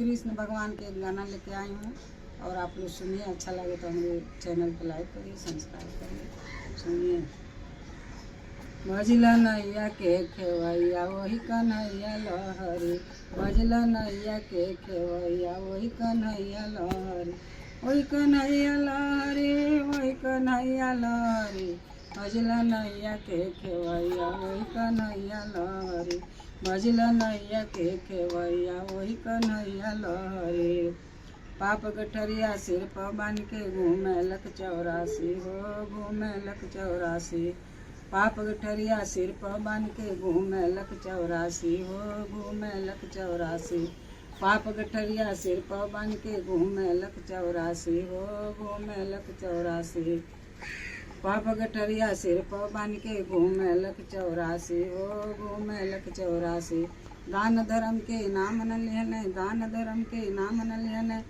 कृष्ण भगवान के एक गाना लेके आई हूँ और आप लोग सुनिए। अच्छा लगे तो मेरे चैनल को लाइक करिए, सब्सक्राइब करिए। सुनिए। भजला नैया के खेवैया वही कन्हैया लहरी, भजला नैया के खेवैया वही कन्हैया लहरी, वही कन्हैया लहरी, वही कन्हैया लहरी, भजला नैया के खेवैया वही कन्हैया लहरी, भजला नैया के खेवैया वही कन्हैया लहरी। पाप गठरिया सिर पर बांध के घूमे लख चौरासी हो, घूमे लख चौरासी। पाप गठरिया सिर पर बांध के घूमे लख चौरासी हो, घूमे लख चौरासी। पाप गठरिया सिर पर बांध के घूमे लख चौरासी हो, घूमे लख चौरासी। पाप गठरिया सिर पर बांध के घूमे लख चौरासी हो, घूमे लख चौरासी। दान धर्म के नाम न लेने, दान धर्म के नाम न लेने,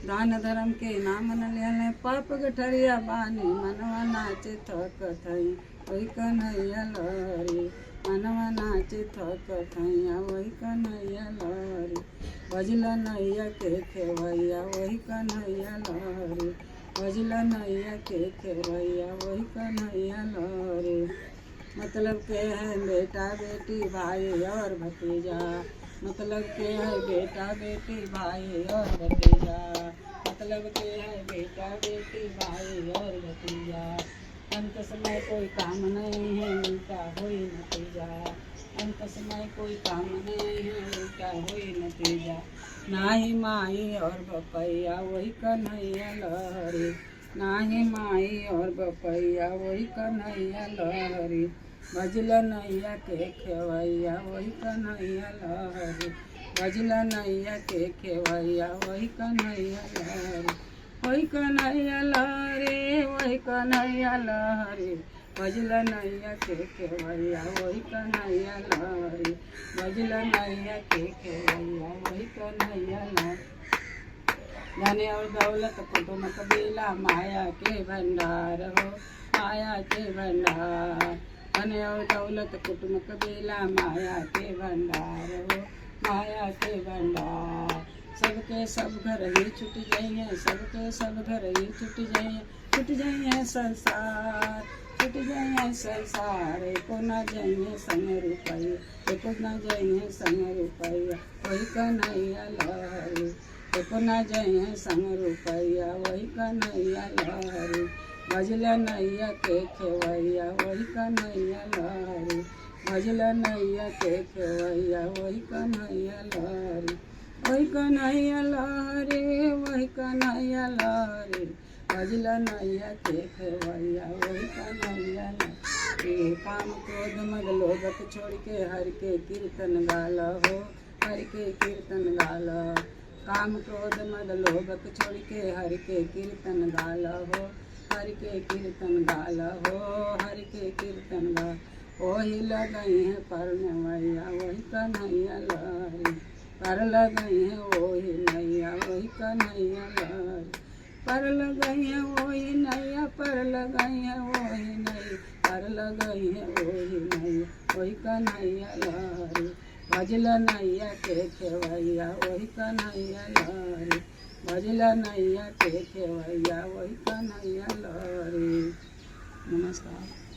दान धर्म के नाम न लेने। पाप गठरिया बानी मनवा नाचे थक थई वही कन्हैया लहरी, मनवा नाचे थक थैया वही कन्हैया लहरी, भजला नैया के खेवैया वही कन्हैया लहरी, भजला नैया के खेवैया वही कन्हैया लहरी। मतलब के है बेटा बेटी भाई और भतीजा, मतलब के है बेटा बेटी भाई और भतीजा, मतलब के है बेटा बेटी भाई और भतीजा। अंत समय कोई काम नहीं है उल्टा हुई नतीजा, अंत समय कोई काम नहीं है उल्टा हुई नतीजा। नाही माई और बपैया वही कन्हैया लहरी, नाही माई और बपैया वही कन्हैया लहरी, भजला नैया के खेवैया वही कन्हैया लहरी, भजला नैया के खेवैया वही कन्हैया लहरी, वही कन्हैया लहरी, वही कन्हैया लहरी, भजला नैया के खेवैया वही कन्हैया लहरी, भजला नैया के खेवैया वही कन्हैया लहरी। धन और दौलत कुटुम कबीला माया के भंडार हो, माया के भंडार। धन और दौलत कुटुम कबीला माया के भंडार हो, माया के भंडार। सबके सब घर ही छुट जाइए, सबके सब घर ही छुट जाइए, छुट जाइए संसार, छुट जाइए संसार। एको न जाइए संग रुपये, एको न जाइए संग रुपया वही कन्हैया लहरी, एको न जाइए संग रुपया वही कन्हैया लहरी, भजला नैया के खेवैया वही कन्हैया लहरी, भजला नैया के खेवैया वही कन्हैया लहरी, वही कन्हैया लहरी, वही कन्हैया लहरी, भजला नैया के खेवैया वही कन्हैया लहरी। काम क्रोध मद लोभ छोड़ के हर के कीर्तन गाला हो, हर के कीर्तन गाला। काम क्रोध मद लोभ छोड़ के हर के कीर्तन गाला हो, हर के कीर्तन गाला हो, हर के कीर्तन गा। वही लगई है परनवैया वही कन्हैया लहरी, पर लगई है वही नैया वही कन्हैया लहरी, पर लगई है वही नैया, पर लगई है वही नैया, पर लगई है वही नैया वही कन्हैया लहरी, भजला नैया के खेवैया वही कन्हैया लहरी, भजला नैया के खेवैया वही कन्हैया लहरी। नमस्कार।